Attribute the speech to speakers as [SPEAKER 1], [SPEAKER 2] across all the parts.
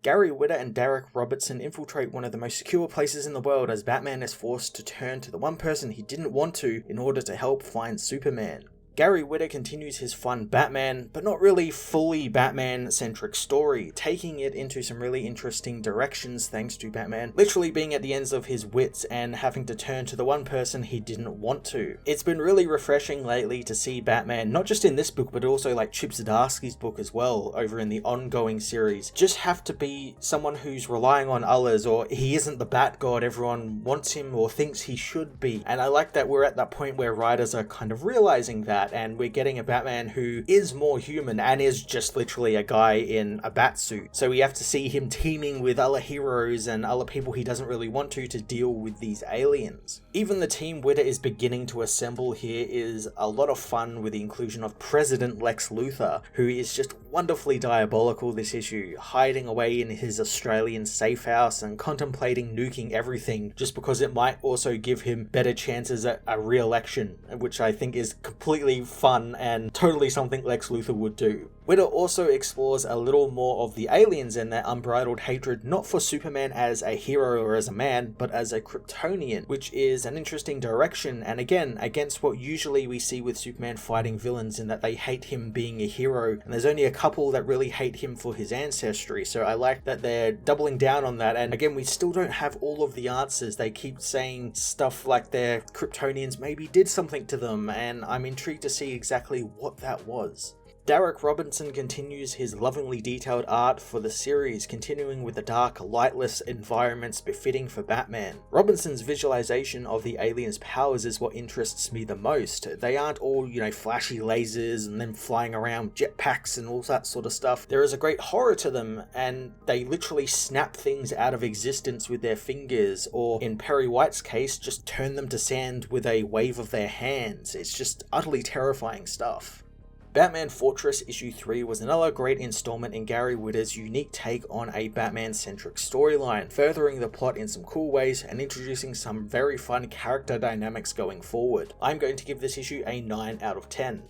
[SPEAKER 1] Gary Whitta and Derek Robertson infiltrate one of the most secure places in the world as Batman is forced to turn to the one person he didn't want to in order to help find Superman. Gary Whitta continues his fun Batman, but not really fully Batman-centric story, taking it into some really interesting directions thanks to Batman literally being at the ends of his wits and having to turn to the one person he didn't want to. It's been really refreshing lately to see Batman, not just in this book, but also like Chip Zdarsky's book as well, over in the ongoing series, just have to be someone who's relying on others, or he isn't the Bat God everyone wants him or thinks he should be. And I like that we're at that point where writers are kind of realizing that, and we're getting a Batman who is more human and is just literally a guy in a bat suit. So we have to see him teaming with other heroes and other people he doesn't really want to deal with these aliens. Even the team Whitta is beginning to assemble here is a lot of fun, with the inclusion of President Lex Luthor, who is just wonderfully diabolical this issue, hiding away in his Australian safe house and contemplating nuking everything just because it might also give him better chances at a re-election, which I think is completely fun and totally something Lex Luthor would do. Whitta also explores a little more of the aliens and their unbridled hatred, not for Superman as a hero or as a man, but as a Kryptonian, which is an interesting direction, and again, against what usually we see with Superman fighting villains, in that they hate him being a hero, and there's only a couple that really hate him for his ancestry, so I like that they're doubling down on that. And again, we still don't have all of the answers. They keep saying stuff like their Kryptonians maybe did something to them, and I'm intrigued to see exactly what that was. Derek Robertson continues his lovingly detailed art for the series, continuing with the dark, lightless environments befitting for Batman. Robinson's visualization of the aliens' powers is what interests me the most. They aren't all, flashy lasers and them flying around jetpacks and all that sort of stuff. There is a great horror to them, and they literally snap things out of existence with their fingers, or in Perry White's case, just turn them to sand with a wave of their hands. It's just utterly terrifying stuff. Batman Fortress issue 3 was another great installment in Gary Whitta's unique take on a Batman-centric storyline, furthering the plot in some cool ways and introducing some very fun character dynamics going forward. I'm going to give this issue a 9 out of 10.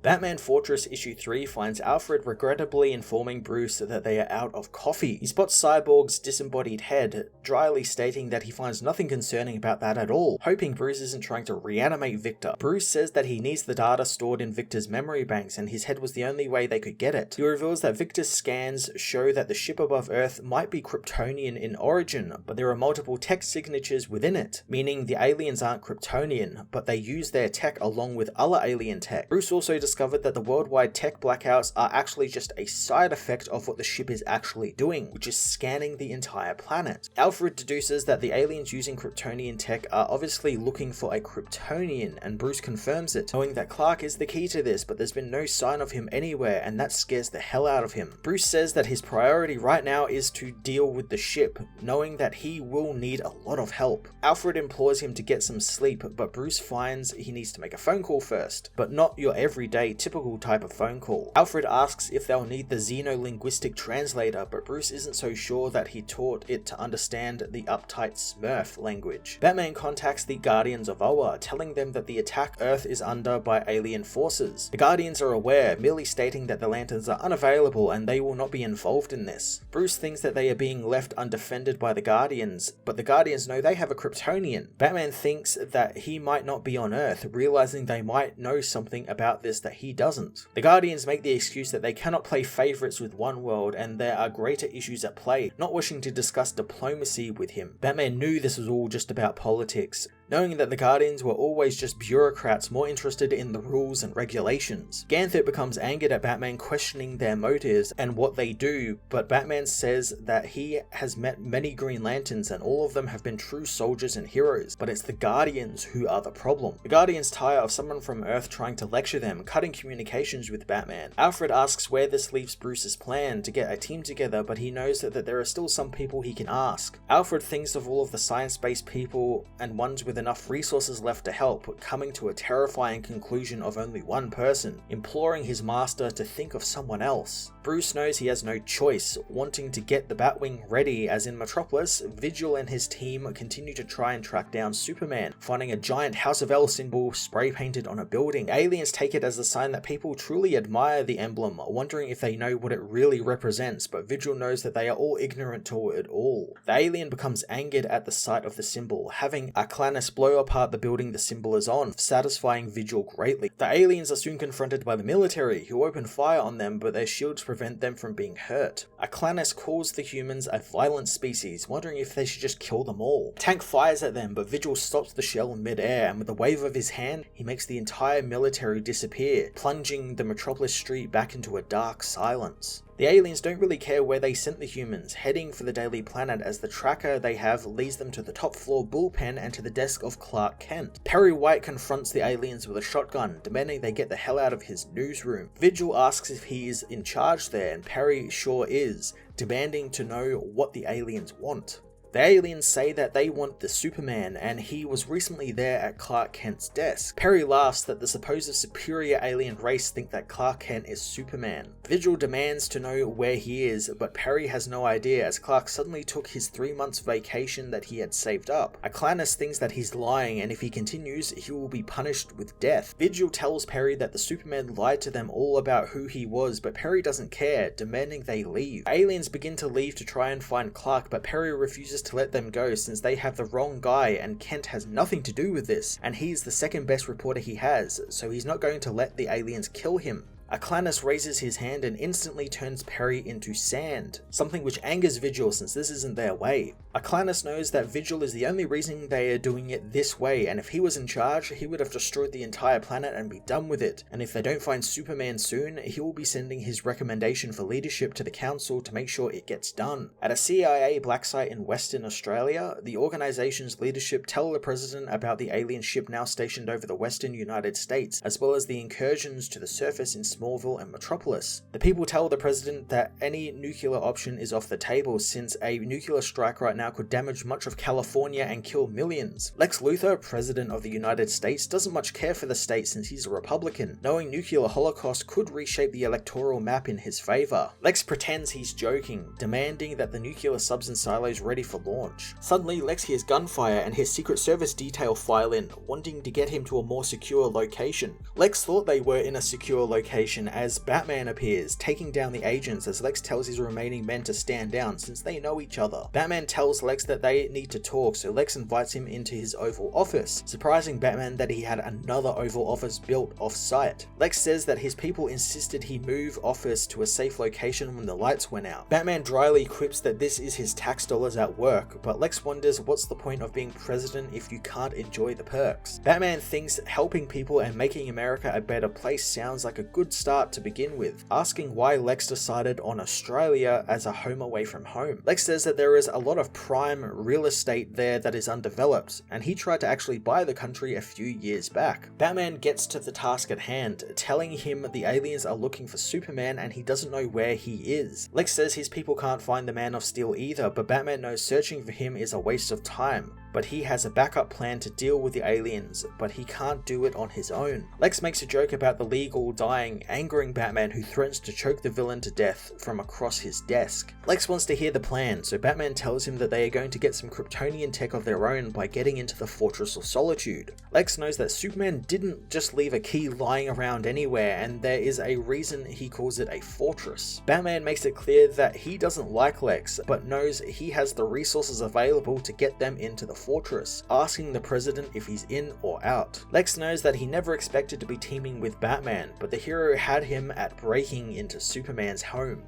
[SPEAKER 1] Batman Fortress issue 3 finds Alfred regrettably informing Bruce that they are out of coffee. He spots Cyborg's disembodied head, dryly stating that he finds nothing concerning about that at all, hoping Bruce isn't trying to reanimate Victor. Bruce says that he needs the data stored in Victor's memory banks, and his head was the only way they could get it. He reveals that Victor's scans show that the ship above Earth might be Kryptonian in origin, but there are multiple tech signatures within it, meaning the aliens aren't Kryptonian, but they use their tech along with other alien tech. Bruce also discovered that the worldwide tech blackouts are actually just a side effect of what the ship is actually doing, which is scanning the entire planet. Alfred deduces that the aliens using Kryptonian tech are obviously looking for a Kryptonian, and Bruce confirms it, knowing that Clark is the key to this, but there's been no sign of him anywhere, and that scares the hell out of him. Bruce says that his priority right now is to deal with the ship, knowing that he will need a lot of help. Alfred implores him to get some sleep, but Bruce finds he needs to make a phone call first, but not your everyday typical type of phone call. Alfred asks if they'll need the xenolinguistic translator, but Bruce isn't so sure that he taught it to understand the uptight Smurf language. Batman contacts the Guardians of Oa, telling them that the attack Earth is under by alien forces. The Guardians are aware, merely stating that the Lanterns are unavailable and they will not be involved in this. Bruce thinks that they are being left undefended by the Guardians, but the Guardians know they have a Kryptonian. Batman thinks that he might not be on Earth, realizing they might know something about this that he doesn't. The Guardians make the excuse that they cannot play favorites with one world and there are greater issues at play, not wishing to discuss diplomacy with him. Batman knew this was all just about politics, knowing that the Guardians were always just bureaucrats more interested in the rules and regulations. Ganthet becomes angered at Batman questioning their motives and what they do, but Batman says that he has met many Green Lanterns and all of them have been true soldiers and heroes, but it's the Guardians who are the problem. The Guardians tire of someone from Earth trying to lecture them, cutting communications with Batman. Alfred asks where this leaves Bruce's plan to get a team together, but he knows that there are still some people he can ask. Alfred thinks of all of the science-based people and ones with enough resources left to help, coming to a terrifying conclusion of only one person, imploring his master to think of someone else. Bruce knows he has no choice, wanting to get the Batwing ready, as in Metropolis, Vigil and his team continue to try and track down Superman, finding a giant House of L symbol spray painted on a building. The aliens take it as a sign that people truly admire the emblem, wondering if they know what it really represents, but Vigil knows that they are all ignorant to it all. The alien becomes angered at the sight of the symbol, having Arclanus blow apart the building the symbol is on, satisfying Vigil greatly. The aliens are soon confronted by the military, who open fire on them, but their shields prevent them from being hurt. Arclanus calls the humans a violent species, wondering if they should just kill them all. Tank fires at them, but Vigil stops the shell in mid-air, and with a wave of his hand, he makes the entire military disappear, plunging the Metropolis street back into a dark silence. The aliens don't really care where they sent the humans, heading for the Daily Planet as the tracker they have leads them to the top floor bullpen and to the desk of Clark Kent. Perry White confronts the aliens with a shotgun, demanding they get the hell out of his newsroom. Vigil asks if he is in charge there, and Perry sure is, demanding to know what the aliens want. The aliens say that they want the Superman, and he was recently there at Clark Kent's desk. Perry laughs that the supposed superior alien race think that Clark Kent is Superman. Vigil demands to know where he is, but Perry has no idea as Clark suddenly took his 3 months vacation that he had saved up. Arclanus thinks that he's lying, and if he continues, he will be punished with death. Vigil tells Perry that the Superman lied to them all about who he was, but Perry doesn't care, demanding they leave. Aliens begin to leave to try and find Clark, but Perry refuses to let them go since they have the wrong guy and Kent has nothing to do with this, and he's the second best reporter he has, so he's not going to let the aliens kill him. Arclanus raises his hand and instantly turns Perry into sand, something which angers Vigil since this isn't their way. Arclanus knows that Vigil is the only reason they are doing it this way, and if he was in charge, he would have destroyed the entire planet and be done with it, and if they don't find Superman soon, he will be sending his recommendation for leadership to the council to make sure it gets done. At a CIA black site in Western Australia, the organization's leadership tell the president about the alien ship now stationed over the western United States, as well as the incursions to the surface in Smallville and Metropolis. The people tell the president that any nuclear option is off the table since a nuclear strike right now could damage much of California and kill millions. Lex Luthor, president of the United States, doesn't much care for the state since he's a Republican, knowing nuclear holocaust could reshape the electoral map in his favor. Lex pretends he's joking, demanding that the nuclear subs in silos ready for launch. Suddenly, Lex hears gunfire and his Secret Service detail file in, wanting to get him to a more secure location. Lex thought they were in a secure location as Batman appears, taking down the agents as Lex tells his remaining men to stand down since they know each other. Batman tells Lex that they need to talk, so Lex invites him into his Oval Office, surprising Batman that he had another Oval Office built off-site. Lex says that his people insisted he move office to a safe location when the lights went out. Batman dryly quips that this is his tax dollars at work, but Lex wonders what's the point of being president if you can't enjoy the perks. Batman thinks helping people and making America a better place sounds like a good start to begin with, asking why Lex decided on Australia as a home away from home. Lex says that there is a lot of prime real estate there that is undeveloped, and he tried to actually buy the country a few years back. Batman gets to the task at hand, telling him the aliens are looking for Superman and he doesn't know where he is. Lex says his people can't find the Man of Steel either, but Batman knows searching for him is a waste of time. But he has a backup plan to deal with the aliens, but he can't do it on his own. Lex makes a joke about the League all dying, angering Batman, who threatens to choke the villain to death from across his desk. Lex wants to hear the plan, so Batman tells him that they are going to get some Kryptonian tech of their own by getting into the Fortress of Solitude. Lex knows that Superman didn't just leave a key lying around anywhere, and there is a reason he calls it a fortress. Batman makes it clear that he doesn't like Lex, but knows he has the resources available to get them into the fortress, asking the president if he's in or out. Lex knows that he never expected to be teaming with Batman, but the hero had him at breaking into Superman's home.